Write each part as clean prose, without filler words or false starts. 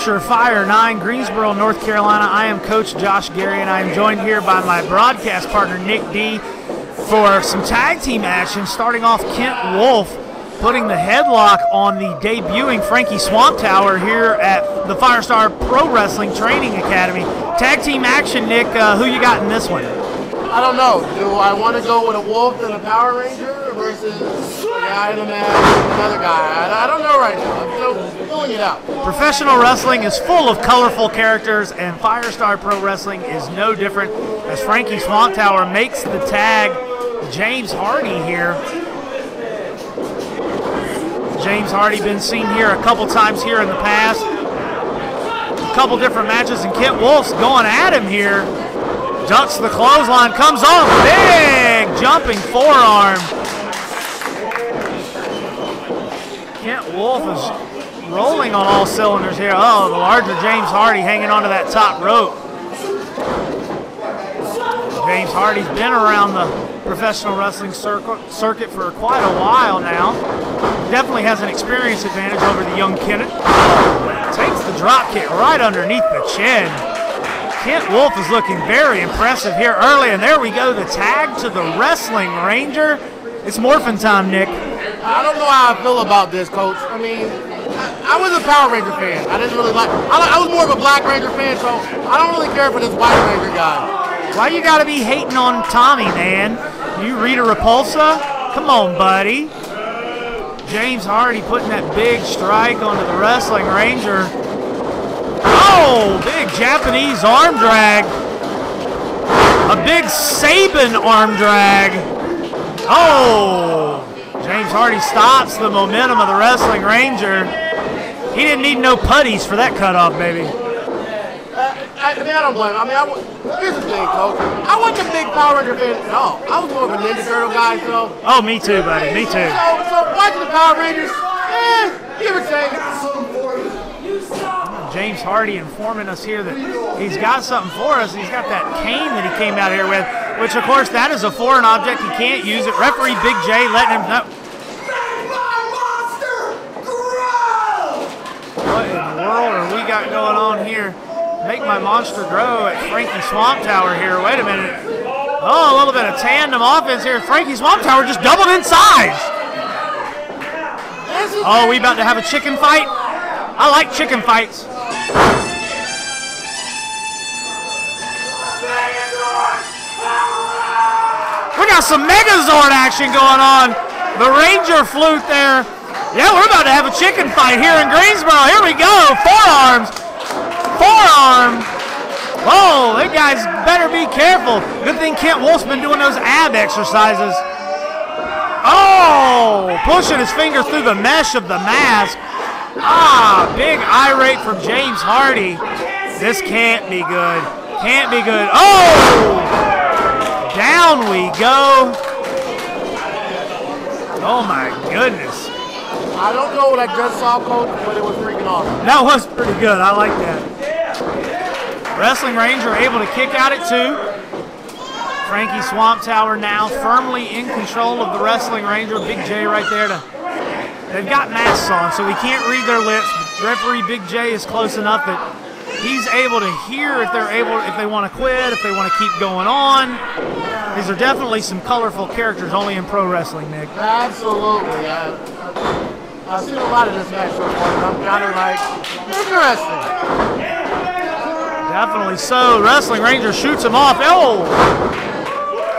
FutureFire 9, Greensboro, North Carolina. I am Coach Josh Gary, and I am joined here by my broadcast partner, Nick D, for some tag team action, starting off Kent Wolf putting the headlock on the debuting Frankie Swamptower here at the Firestar Pro Wrestling Training Academy. Tag team action, Nick. Who you got in this one? I don't know. Do I want to go with a Wolf and a Power Ranger versus a guy in a mask and another guy? I don't know right now. I'm still filling it out. Professional wrestling is full of colorful characters, and Firestar Pro Wrestling is no different, as Frankie Swamptower makes the tag James Hardy here. James Hardy been seen here a couple times here in the past. A couple different matches, and Kent Wolf's going at him here. Ducks the clothesline, comes off, big jumping forearm. Kent Wolf is rolling on all cylinders here. Oh, the larger James Hardy hanging onto that top rope. James Hardy's been around the professional wrestling circuit for quite a while now. Definitely has an experience advantage over the young Kenneth. Takes the drop kick right underneath the chin. Kent Wolf is looking very impressive here early, and there we go, the tag to the Wrestling Ranger. It's morphin' time, Nick. I don't know how I feel about this, Coach. I mean, I was a Power Ranger fan. I didn't really like. I was more of a Black Ranger fan, so I don't really care for this White Ranger guy. Why you gotta be hating on Tommy, man? You Rita Repulsa? Come on, buddy. James Hardy putting that big strike onto the Wrestling Ranger. Oh, big Japanese arm drag. A big Saban arm drag. Oh, James Hardy stops the momentum of the Wrestling Ranger. He didn't need no putties for that cutoff, baby. I don't blame him. I mean, here's the thing, Coach. I wasn't a big Power Ranger fan at all. I was more of a Ninja Turtle guy, so. Oh, me too, buddy. Me too. So watching the Power Rangers, give or take. James Hardy informing us here that he's got something for us. He's got that cane that he came out here with, which, of course, that is a foreign object. He can't use it. Referee Big J letting him know. What in the world are we got going on here? Make my monster grow at Frankie Swamptower here. Wait a minute. Oh, a little bit of tandem offense here. Frankie Swamptower just doubled in size. Oh, we about to have a chicken fight? I like chicken fights. We got some Megazord action going on. The Ranger flute there. Yeah, we're about to have a chicken fight here in Greensboro. Here we go. Forearms. Forearm. Whoa, that guy's better be careful. Good thing Kent Wolf's been doing those ab exercises. Oh, pushing his finger through the mesh of the mask. Ah, big irate from James Hardy. This can't be good. Can't be good. Oh! Down we go. Oh my goodness. I don't know what I just saw, Coach, but it was freaking awesome. That was pretty good. I like that. Wrestling Ranger able to kick out at 2. Frankie Swamptower now firmly in control of the Wrestling Ranger. Big J right there to. They've got masks on, so we can't read their lips. Referee Big J is close enough that he's able to hear if they want to quit, if they want to keep going on. These are definitely some colorful characters only in pro wrestling, Nick. Absolutely. I've seen a lot of this match so far, and I'm kind of like, interesting. Definitely so. Wrestling Ranger shoots him off. Oh!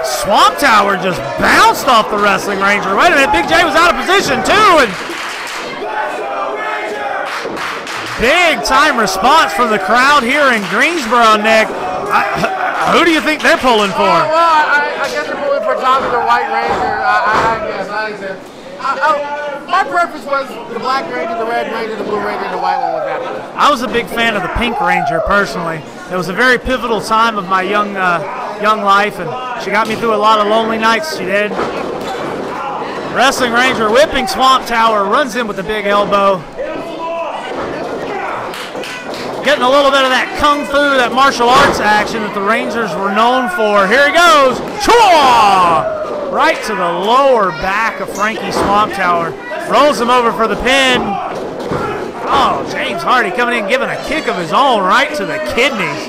Swamptower just bounced off the Wrestling Ranger. Wait a minute, Big J was out of position too, and big time response from the crowd here in Greensboro, Nick. Who do you think they're pulling for? Well, I guess they're pulling for Tommy the White Ranger. I guess. My preference was the Black Ranger, the Red Ranger, the Blue Ranger, and the White one was after that. I was a big fan of the Pink Ranger personally. It was a very pivotal time of my young life, and she got me through a lot of lonely nights, she did. Wrestling Ranger whipping Swamptower, runs in with the big elbow. Getting a little bit of that kung fu, that martial arts action that the Rangers were known for. Here he goes. Chua! Right to the lower back of Frankie Swamptower. Rolls him over for the pin. Oh, James Hardy coming in, giving a kick of his own right to the kidneys.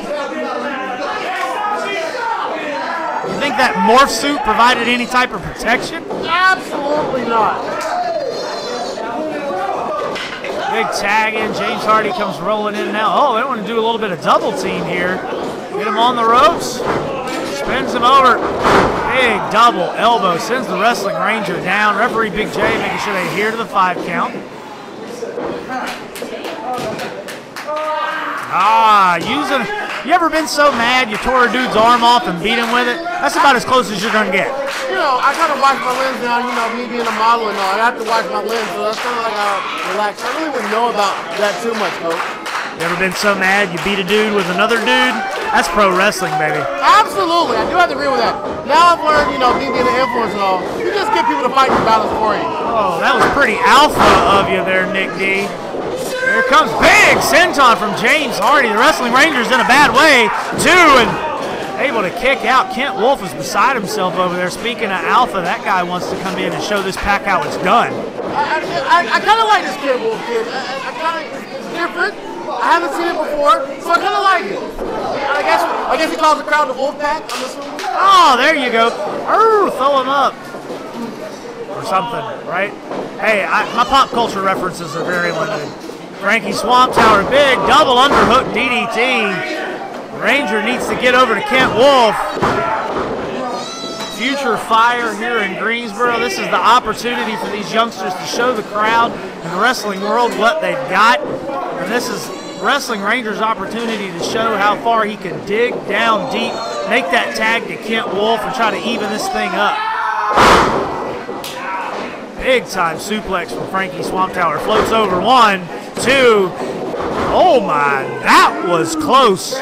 You think that morph suit provided any type of protection? Absolutely not. Big tag in. James Hardy comes rolling in now. Oh, they want to do a little bit of double team here. Get him on the ropes. Spins him over. Big double elbow. Sends the Wrestling Ranger down. Referee Big J making sure they adhere to the 5 count. You ever been so mad you tore a dude's arm off and beat him with it? That's about as close as you're going to get. You know, I kind of watch my lens now, you know, me being a model and all. I have to watch my lens, so that's kind of like I relax. I really wouldn't know about that too much, Coach. You ever been so mad you beat a dude with another dude? That's pro wrestling, baby. Absolutely. I do have to agree with that. Now I've learned, you know, me being an influencer and all, you just get people to fight your battles for you. Oh, that was pretty alpha of you there, Nick D. Here comes big senton from James Hardy. The Wrestling Ranger's in a bad way, too, and able to kick out. Kent Wolf is beside himself over there. Speaking of alpha, that guy wants to come in and show this pack how it's done. I kind of like this Kent Wolf kid. It's different. I haven't seen it before, so I kind of like it. I guess he calls the crowd the Wolf Pack. I'm assuming. Oh, there you go. Oh, throw him up. Or something, right? Hey, my pop culture references are very limited. Frankie Swamptower, big double underhook DDT. Ranger needs to get over to Kent Wolf. FutureFire here in Greensboro. This is the opportunity for these youngsters to show the crowd and the wrestling world what they've got. And this is Wrestling Ranger's opportunity to show how far he can dig down deep, make that tag to Kent Wolf, and try to even this thing up. Big time suplex from Frankie Swamptower. Floats over 1, 2. Oh my, that was close.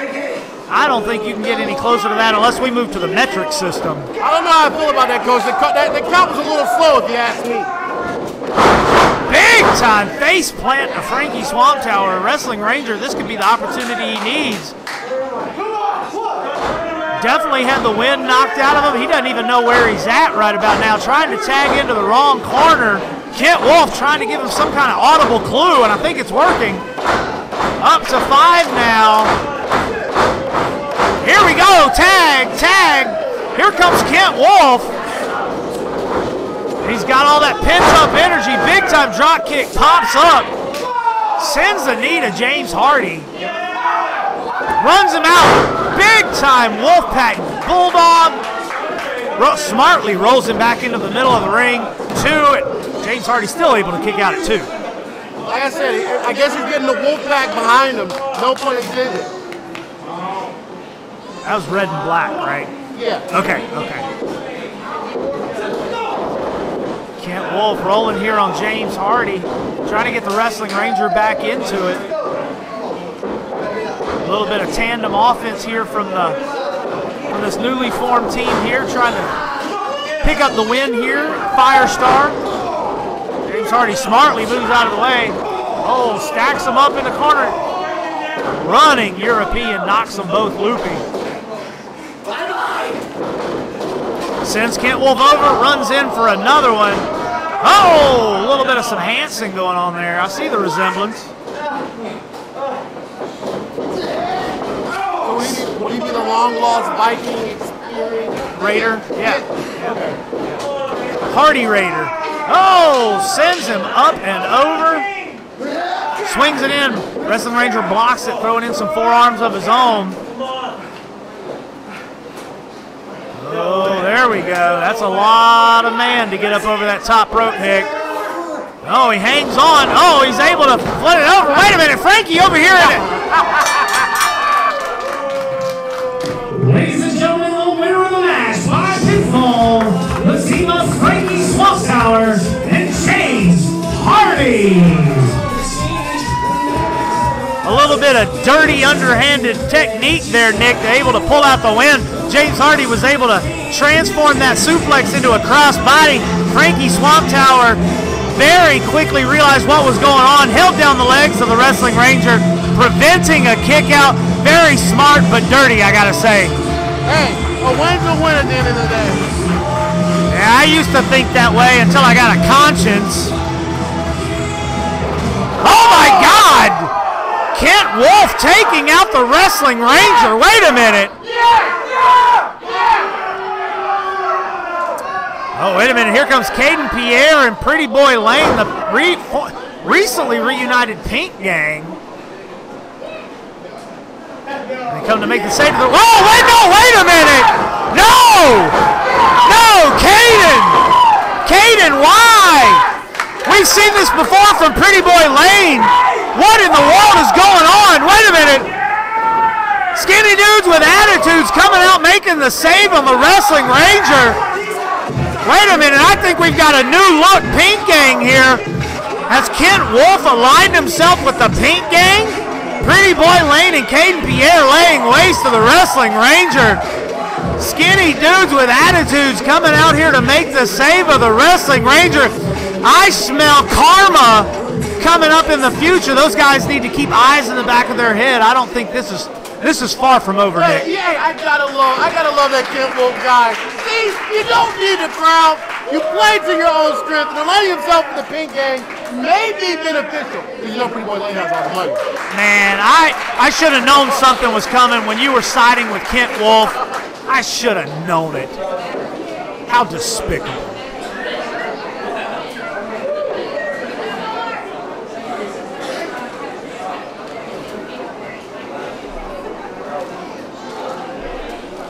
I don't think you can get any closer to that unless we move to the metric system. I don't know how I feel about that, Coach. The count was a little slow, if you ask me. Big time face plant to Frankie Swamptower. Wrestling Ranger, this could be the opportunity he needs. Definitely had the wind knocked out of him. He doesn't even know where he's at right about now. Trying to tag into the wrong corner. Kent Wolf trying to give him some kind of audible clue, and I think it's working. Up to 5 now. Here we go, tag, tag. Here comes Kent Wolf. He's got all that pent-up energy. Big time drop kick, pops up. Sends the knee to James Hardy. Runs him out. Big time Wolfpack Bulldog. Smartly rolls him back into the middle of the ring. 2, and James Hardy still able to kick out at 2. Like I said, I guess he's getting the Wolfpack behind him. No pun intended. That was red and black, right? Yeah. Okay. Kent Wolf rolling here on James Hardy, trying to get the Wrestling Ranger back into it. A little bit of tandem offense here from this newly formed team here, trying to pick up the win here. Firestar. James Hardy smartly moves out of the way. Oh, stacks them up in the corner. Running European knocks them both loopy. Sends Kent Wolf over, runs in for another one. Oh, a little bit of some Hansen going on there. I see the resemblance. Will he be the long-lost Viking experience? Raider? Yeah. Hardy Raider. Oh, sends him up and over. Swings it in. Wrestling Ranger blocks it, throwing in some forearms of his own. Oh, there we go. That's a lot of man to get up over that top rope, Nick. Oh, he hangs on. Oh, he's able to flip it over. Wait a minute, Frankie over here in it. Ladies and gentlemen, the winner of the match by pinfall, the team of Frankie Swamptower and James Hardy. A little bit of dirty, underhanded technique there, Nick, able to pull out the win. James Hardy was able to transform that suplex into a crossbody. Frankie Swamptower very quickly realized what was going on, held down the legs of the Wrestling Ranger, preventing a kick out. Very smart, but dirty, I gotta say. Hey, a win's a win at the end of the day. Yeah, I used to think that way until I got a conscience. Oh my God! Wolf taking out the Wrestling Ranger. Wait a minute. Oh, wait a minute. Here comes Caden Pierre and Pretty Boy Lane, the recently reunited Pink Gang. They come to make the save. Oh, wait, no, wait a minute. No! No, Caden! Caden, why? We've seen this before from Pretty Boy Lane. What in the world is going on? Wait a minute. Skinny dudes with attitudes coming out making the save on the Wrestling Ranger. Wait a minute. I think we've got a new look Pink Gang here. Has Kent Wolf aligned himself with the Pink Gang? Pretty Boy Lane and Caden Pierre laying waste to the Wrestling Ranger. Skinny dudes with attitudes coming out here to make the save of the Wrestling Ranger. I smell karma coming up in the future. Those guys need to keep eyes in the back of their head. I don't think this is far from over, Nick. Yeah, I gotta love that Kent Wolf guy. See, you don't need a crowd. You play to your own strength, and aligning yourself with the Pink Gang may be beneficial. You know, Pretty Boy Lane has all the money. Man, I should have known something was coming when you were siding with Kent Wolf. I should have known it. How despicable.